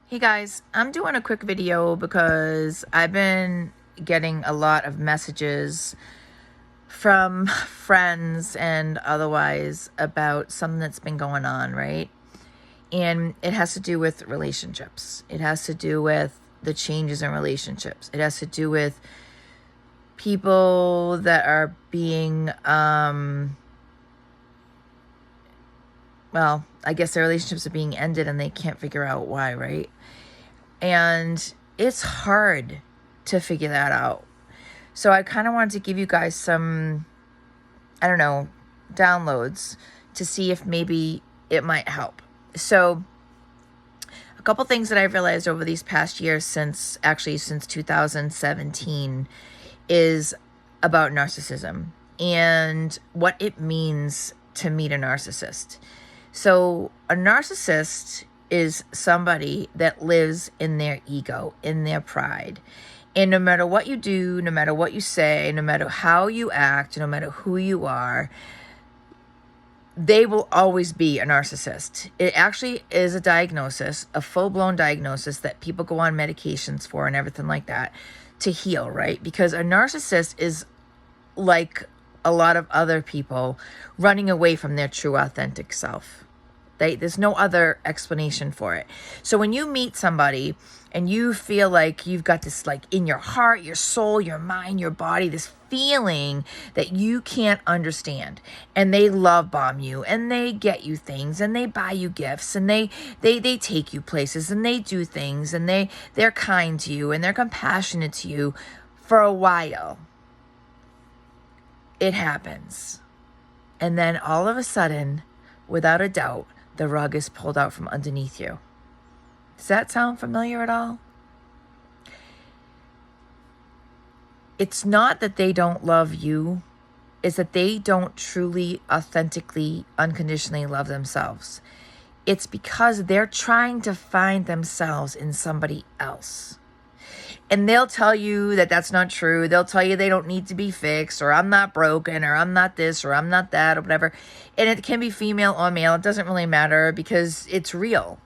Hey guys, I'm doing a quick video because I've been getting a lot of messages from friends and otherwise about something that's been going on, right? And it has to do with relationships. It has to do with the changes in relationships. It has to do with people that are being, well, I guess their relationships are being ended and they can't figure out why, right? And it's hard to figure that out. So I kind of wanted to give you guys some, I don't know, downloads to see if maybe it might help. So a couple things that I've realized over these past years since 2017 is about narcissism and what it means to meet a narcissist. So a narcissist is somebody that lives in their ego, in their pride. And no matter what you do, no matter what you say, no matter how you act, no matter who you are, they will always be a narcissist. It actually is a diagnosis, a full-blown diagnosis that people go on medications for and everything like that to heal, right? Because a narcissist is like a lot of other people running away from their true authentic self. There's no other explanation for it. So when you meet somebody and you feel like you've got this, like, in your heart, your soul, your mind, your body, this feeling that you can't understand, and they love bomb you, and they get you things, and they buy you gifts, and they take you places, and they do things, and they're kind to you, and they're compassionate to you for a while. It happens. And then all of a sudden, without a doubt, the rug is pulled out from underneath you. Does that sound familiar at all? It's not that they don't love you. It's that they don't truly, authentically, unconditionally love themselves. It's because they're trying to find themselves in somebody else. And they'll tell you that that's not true. They'll tell you they don't need to be fixed, or I'm not broken, or I'm not this, or I'm not that, or whatever. And it can be female or male. It doesn't really matter because it's real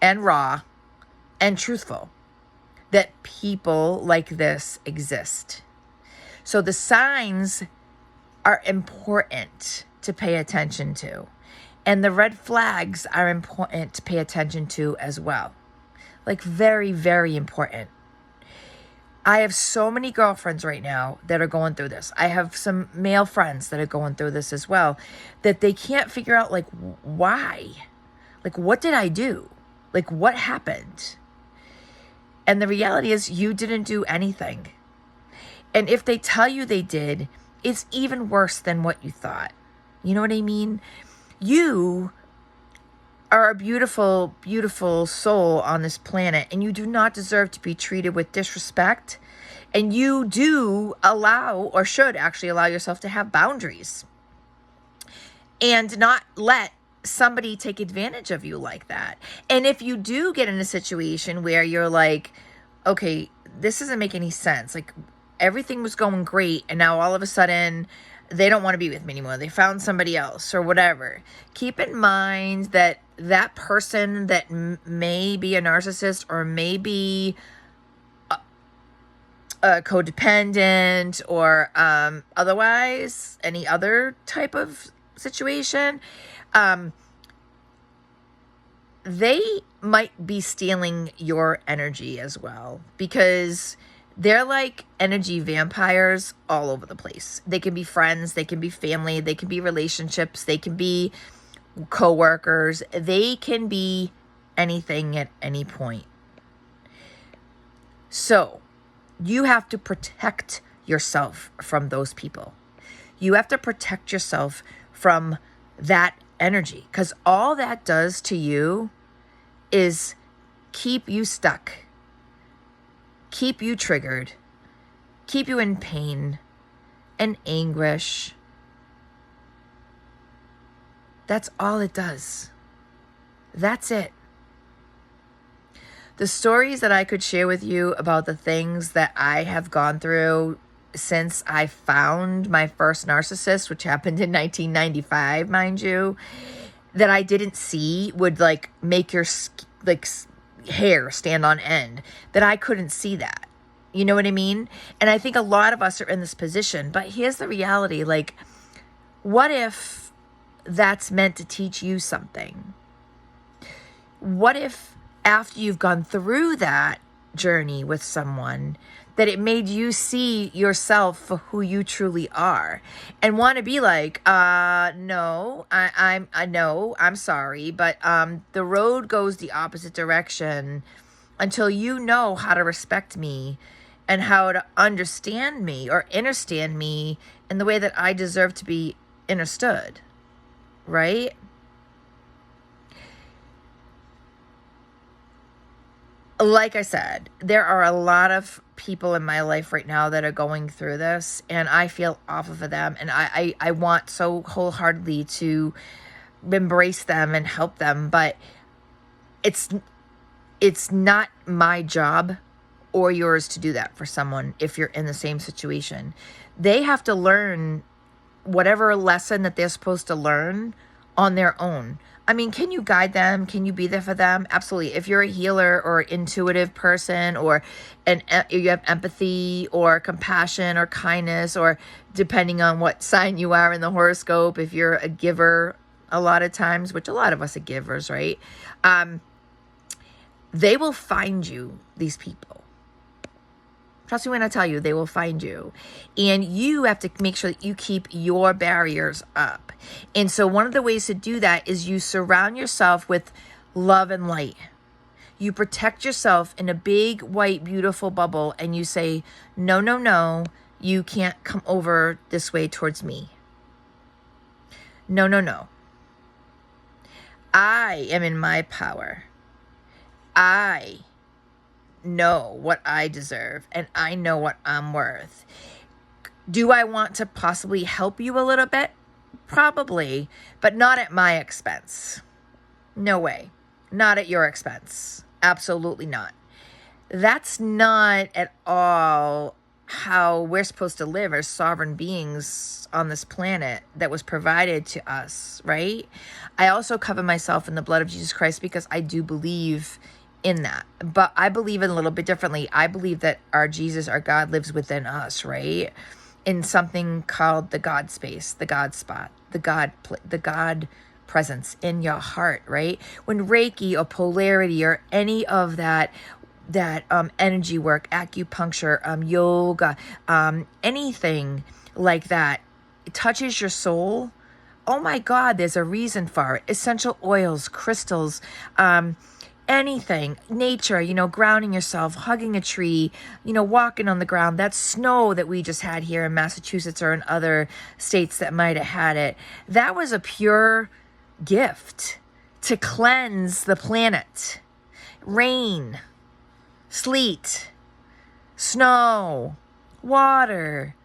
and raw and truthful that people like this exist. So the signs are important to pay attention to. And the red flags are important to pay attention to as well. Like, very, very important. I have so many girlfriends right now that are going through this. I have some male friends that are going through this as well, that they can't figure out, like, why? Like, what did I do? Like, what happened? And the reality is you didn't do anything. And if they tell you they did, it's even worse than what you thought. You know what I mean? You are a beautiful, beautiful soul on this planet, and you do not deserve to be treated with disrespect. And you do allow, or should actually allow, yourself to have boundaries and not let somebody take advantage of you like that. And if you do get in a situation where you're like, okay, this doesn't make any sense. Like, everything was going great, and now all of a sudden they don't want to be with me anymore. They found somebody else or whatever. Keep in mind that that person that may be a narcissist or may be a codependent or otherwise any other type of situation, they might be stealing your energy as well, because they're like energy vampires all over the place. They can be friends, they can be family, they can be relationships, they can be co-workers, they can be anything at any point. So you have to protect yourself from those people. You have to protect yourself from that energy, because all that does to you is keep you stuck, keep you triggered, keep you in pain and anguish. That's all it does. That's it. The stories that I could share with you about the things that I have gone through since I found my first narcissist, which happened in 1995, mind you, that I didn't see would, like, make your, like, hair stand on end, that I couldn't see that. You know what I mean? And I think a lot of us are in this position. But here's the reality. Like, what if that's meant to teach you something? What if after you've gone through that journey with someone, that it made you see yourself for who you truly are and want to be like, no, I'm sorry, but the road goes the opposite direction until you know how to respect me and how to understand me or understand me in the way that I deserve to be understood, right? Like I said, there are a lot of people in my life right now that are going through this, and I feel awful for them, and I want so wholeheartedly to embrace them and help them, but it's not my job or yours to do that for someone if you're in the same situation. They have to learn whatever lesson that they're supposed to learn on their own. I mean, can you guide them? Can you be there for them? Absolutely. If you're a healer or intuitive person, or you have empathy or compassion or kindness, or depending on what sign you are in the horoscope, if you're a giver a lot of times, which a lot of us are givers, right? They will find you, these people. Trust me when I tell you, they will find you. And you have to make sure that you keep your barriers up. And so one of the ways to do that is you surround yourself with love and light. You protect yourself in a big, white, beautiful bubble, and you say, no, no, no, you can't come over this way towards me. No, no, no. I am in my power. I know what I deserve, and I know what I'm worth. Do I want to possibly help you a little bit? Probably, but not at my expense. No way. Not at your expense. Absolutely not. That's not at all how we're supposed to live as sovereign beings on this planet that was provided to us, right? I also cover myself in the blood of Jesus Christ because I do believe in that, but I believe in a little bit differently. I believe that our Jesus, our God, lives within us, right? In something called the God space, the God spot, the God presence in your heart, right? When Reiki or polarity or any of that energy work, acupuncture, yoga, anything like that, it touches your soul. Oh my God, there's a reason for it. Essential oils, crystals, anything, nature, grounding yourself, hugging a tree, walking on the ground. That snow that we just had here in Massachusetts or in other states that might have had it, that was a pure gift to cleanse the planet. Rain, sleet, snow, water,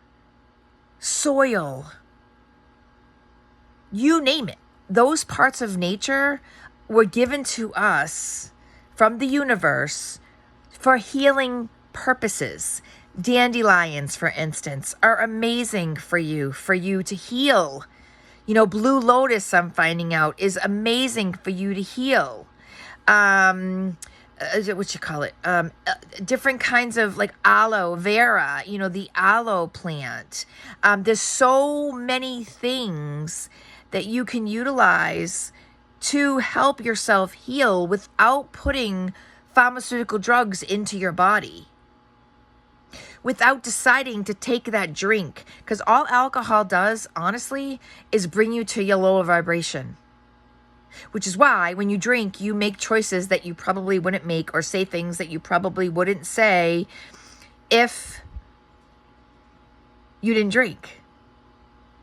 soil, you name it. Those parts of nature were given to us from the universe for healing purposes. Dandelions, for instance, are amazing for you to heal. Blue lotus, I'm finding out, is amazing for you to heal. Different kinds of like aloe vera, the aloe plant. There's so many things that you can utilize to help yourself heal without putting pharmaceutical drugs into your body, without deciding to take that drink. Because all alcohol does, honestly, is bring you to your lower vibration. Which is why when you drink, you make choices that you probably wouldn't make, or say things that you probably wouldn't say if you didn't drink,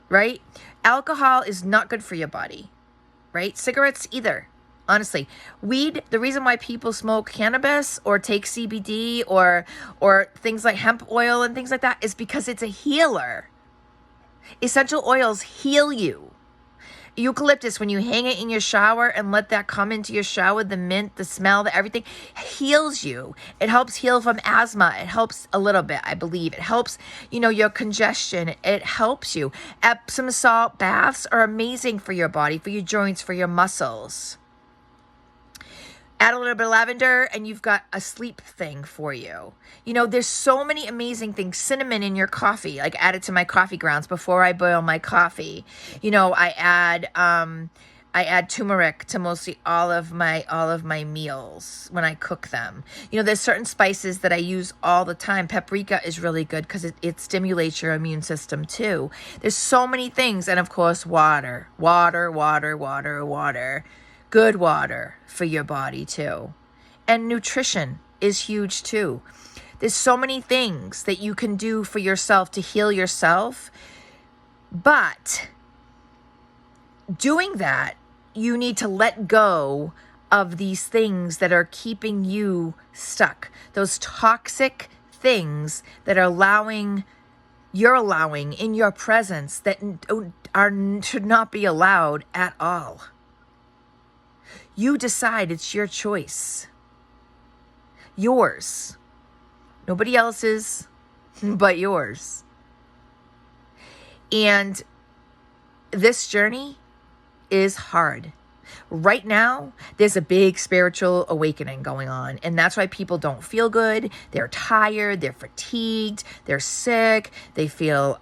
right? Alcohol is not good for your body. Right? Cigarettes either. Honestly, weed, the reason why people smoke cannabis or take CBD or things like hemp oil and things like that is because it's a healer. Essential oils heal you. Eucalyptus, when you hang it in your shower and let that come into your shower, the mint, the smell, the everything heals you. It helps heal from asthma. It helps a little bit, I believe. It helps, your congestion. It helps you. Epsom salt baths are amazing for your body, for your joints, for your muscles. Add a little bit of lavender and you've got a sleep thing for you. You know, there's so many amazing things. Cinnamon in your coffee, like add it to my coffee grounds before I boil my coffee. You know, I add turmeric to mostly all of my meals when I cook them. You know, there's certain spices that I use all the time. Paprika is really good because it stimulates your immune system too. There's so many things. And of course, water. Good water for your body too. And nutrition is huge too. There's so many things that you can do for yourself to heal yourself. But doing that, you need to let go of these things that are keeping you stuck. Those toxic things that are you're allowing in your presence that should not be allowed at all. You decide. It's your choice. Yours. Nobody else's, but yours. And this journey is hard. Right now, there's a big spiritual awakening going on, and that's why people don't feel good. They're tired, they're fatigued, they're sick, they feel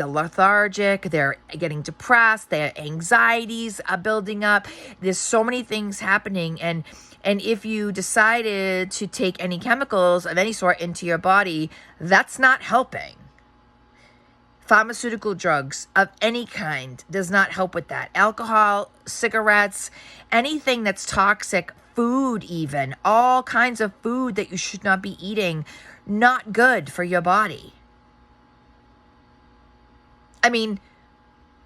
lethargic, they're getting depressed, their anxieties are building up. There's so many things happening, and if you decided to take any chemicals of any sort into your body, that's not helping. Pharmaceutical drugs of any kind does not help with that. Alcohol, cigarettes, anything that's toxic, food even, all kinds of food that you should not be eating, not good for your body. I mean,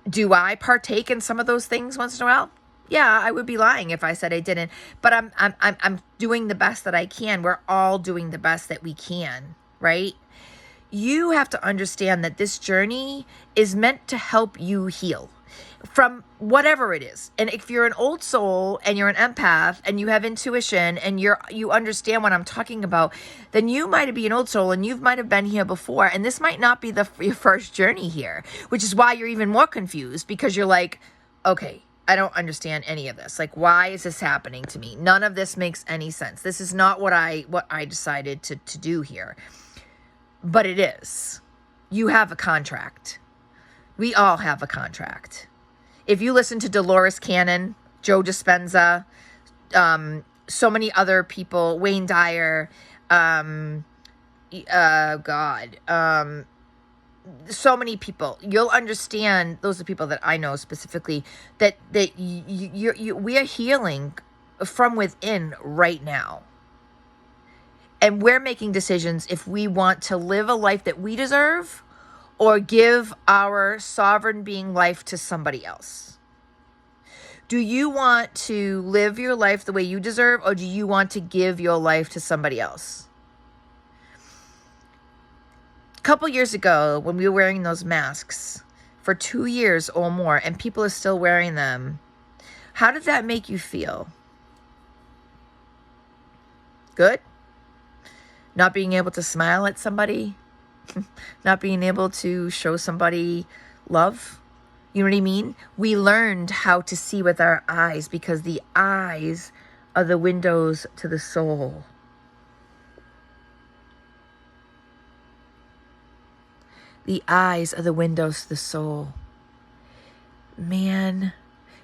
do I partake in some of those things once in a while? Yeah, I would be lying if I said I didn't. But I'm doing the best that I can. We're all doing the best that we can, right? You have to understand that this journey is meant to help you heal from whatever it is. And if you're an old soul and you're an empath and you have intuition and you understand what I'm talking about, then you might be an old soul and you might have been here before. And this might not be your first journey here, which is why you're even more confused, because you're like, okay, I don't understand any of this. Like, why is this happening to me? None of this makes any sense. This is not what I decided to do here. But it is. You have a contract. We all have a contract. If you listen to Dolores Cannon, Joe Dispenza, so many other people, Wayne Dyer, so many people, you'll understand. Those are people that I know specifically, that we are healing from within right now. And we're making decisions if we want to live a life that we deserve or give our sovereign being life to somebody else. Do you want to live your life the way you deserve, or do you want to give your life to somebody else? A couple years ago, when we were wearing those masks for 2 years or more, and people are still wearing them, how did that make you feel? Good? Not being able to smile at somebody, not being able to show somebody love. You know what I mean? We learned how to see with our eyes, because the eyes are the windows to the soul. The eyes are the windows to the soul. Man,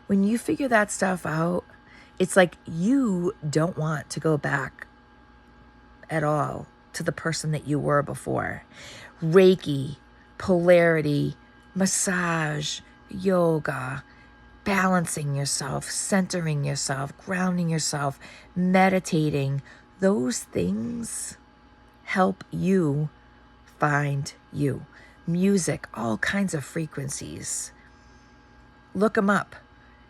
when you figure that stuff out, it's like you don't want to go back at all to the person that you were before. Reiki, polarity, massage, yoga, balancing yourself, centering yourself, grounding yourself, meditating, those things help you find you. Music, all kinds of frequencies. Look them up.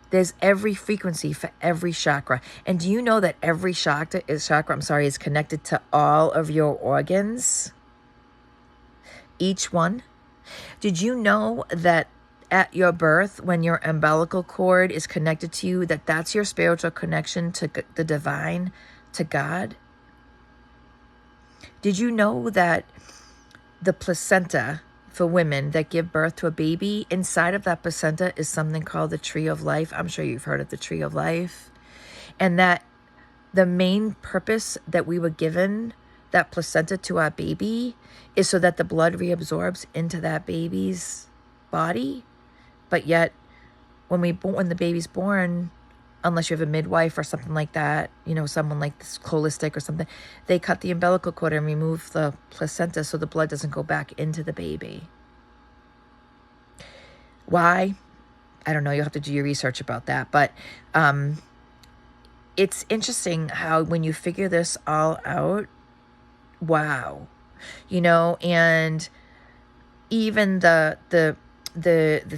There's every frequency for every chakra. And do you know that every chakra is connected to all of your organs? Each one. Did you know that at your birth, when your umbilical cord is connected to you, that's your spiritual connection to the divine, to God? Did you know that the placenta for women that give birth to a baby, inside of that placenta is something called the tree of life? I'm sure you've heard of the tree of life. And that the main purpose that we were given that placenta to our baby is so that the blood reabsorbs into that baby's body. But yet, when the baby's born, unless you have a midwife or something like that, you know, someone like this holistic or something, they cut the umbilical cord and remove the placenta so the blood doesn't go back into the baby. Why? I don't know. You'll have to do your research about that. But it's interesting how when you figure this all out, wow, you know, and even the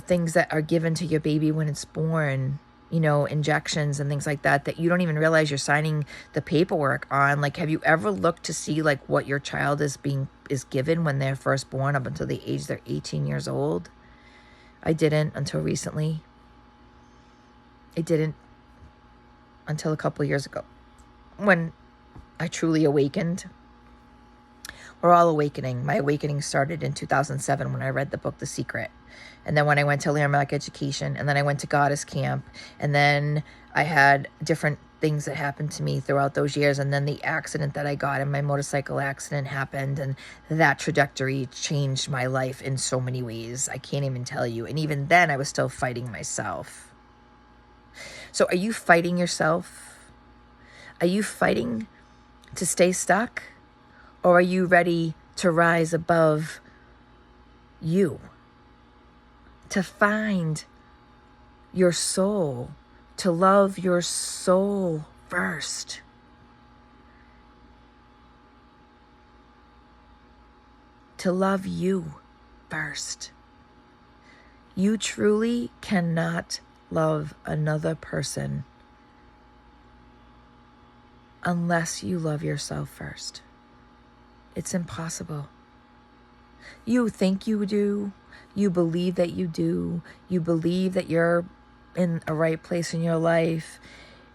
things that are given to your baby when it's born, you know, injections and things like that, that you don't even realize you're signing the paperwork on. Like, have you ever looked to see like what your child is given when they're first born up until the age they're 18 years old? I didn't until recently. I didn't until a couple of years ago when I truly awakened. We're all awakening. My awakening started in 2007 when I read the book The Secret. And then when I went to Landmark Education, and then I went to Goddess Camp, and then I had different things that happened to me throughout those years, and then the accident that I got in my motorcycle accident happened, and that trajectory changed my life in so many ways. I can't even tell you. And even then, I was still fighting myself. So are you fighting yourself? Are you fighting to stay stuck? Or are you ready to rise above you? To find your soul, to love your soul first. To love you first. You truly cannot love another person unless you love yourself first. It's impossible. You think you do. You believe that you do. You believe that you're in a right place in your life.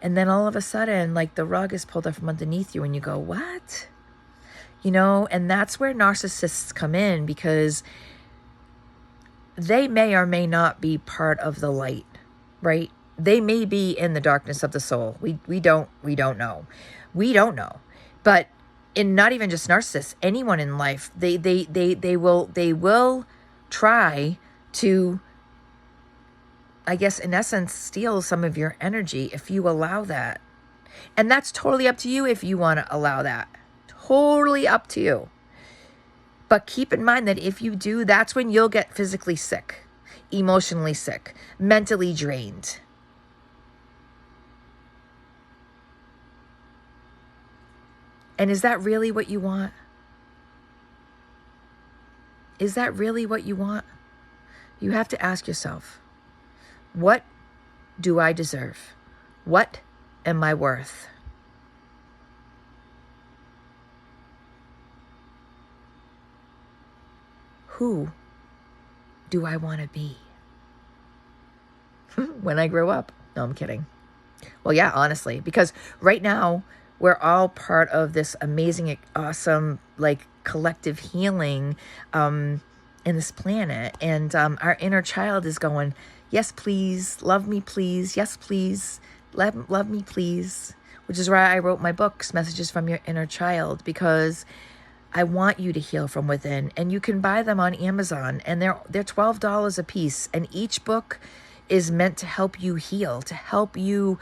And then all of a sudden, like the rug is pulled up from underneath you and you go, what? You know, and that's where narcissists come in, because they may or may not be part of the light, right? They may be in the darkness of the soul. We don't know. We don't know. But in not even just narcissists, anyone in life, they will try to, I guess, in essence, steal some of your energy if you allow that. And that's totally up to you if you want to allow that. Totally up to you. But keep in mind that if you do, that's when you'll get physically sick, emotionally sick, mentally drained. And is that really what you want? Is that really what you want? You have to ask yourself, what do I deserve? What am I worth? Who do I want to be when I grow up? No, I'm kidding. Well, yeah, honestly, because right now we're all part of this amazing, awesome, like collective healing in this planet. And our inner child is going, yes, please, love me, please. Yes, please, love me, please. Which is why I wrote my books, Messages from Your Inner Child, because I want you to heal from within. And you can buy them on Amazon, and they're $12 a piece. And each book is meant to help you heal, to help you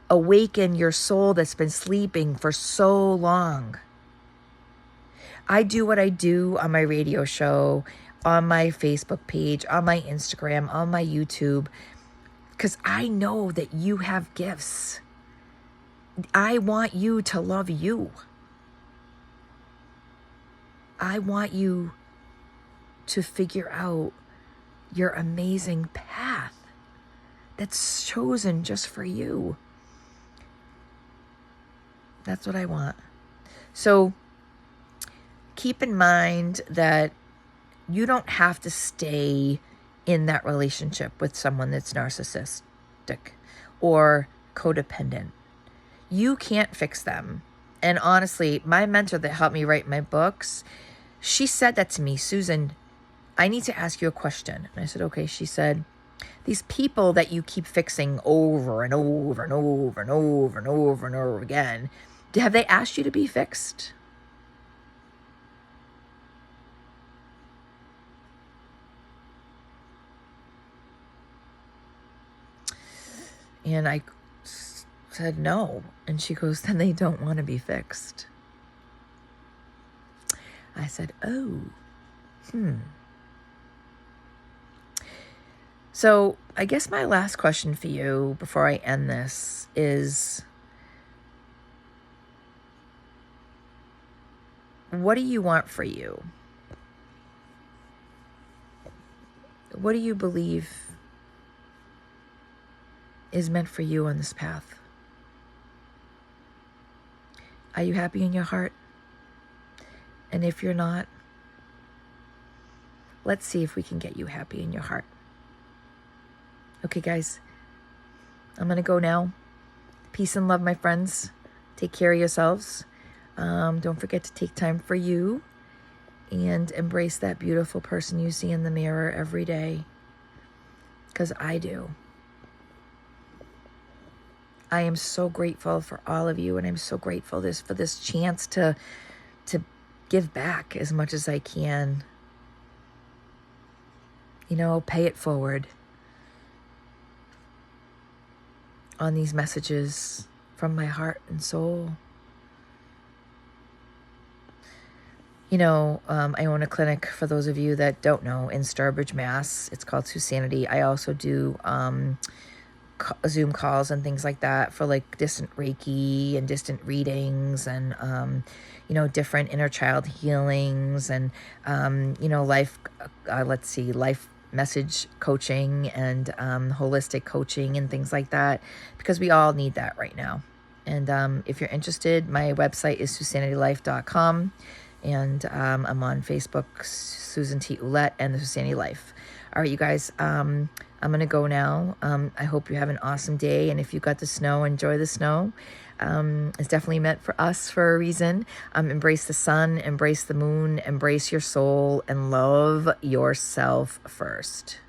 awaken your soul that's been sleeping for so long. I do what I do on my radio show, on my Facebook page, on my Instagram, on my YouTube, because I know that you have gifts. I want you to love you. I want you to figure out your amazing path that's chosen just for you. That's what I want. So keep in mind that you don't have to stay in that relationship with someone that's narcissistic or codependent. You can't fix them. And honestly, my mentor that helped me write my books, she said that to me, Susan, I need to ask you a question. And I said, okay. She said, These people that you keep fixing over and over and over and over and over and over again, have they asked you to be fixed? And I said no. And she goes, then they don't want to be fixed. I said, oh, So I guess my last question for you before I end this is, what do you want for you? What do you believe is meant for you on this path? Are you happy in your heart? And if you're not, let's see if we can get you happy in your heart. Okay, guys, I'm going to go now. Peace and love, my friends. Take care of yourselves. Don't forget to take time for you and embrace that beautiful person you see in the mirror every day, because I do. I am so grateful for all of you, and I'm so grateful for this chance to give back as much as I can. You know, pay it forward on these messages from my heart and soul. You know, I own a clinic, for those of you that don't know, in Sturbridge, Mass. It's called SUSANITY. I also do Zoom calls and things like that for like distant Reiki and distant readings and, you know, different inner child healings and, you know, life message coaching and holistic coaching and things like that, because we all need that right now. And if you're interested, my website is SUSANITYLife.com. And I'm on Facebook, Susan T. Ouellette, and the Susanity Life. All right, you guys, I'm going to go now. I hope you have an awesome day. And if you got the snow, enjoy the snow. It's definitely meant for us for a reason. Embrace the sun, embrace the moon, embrace your soul, and love yourself first.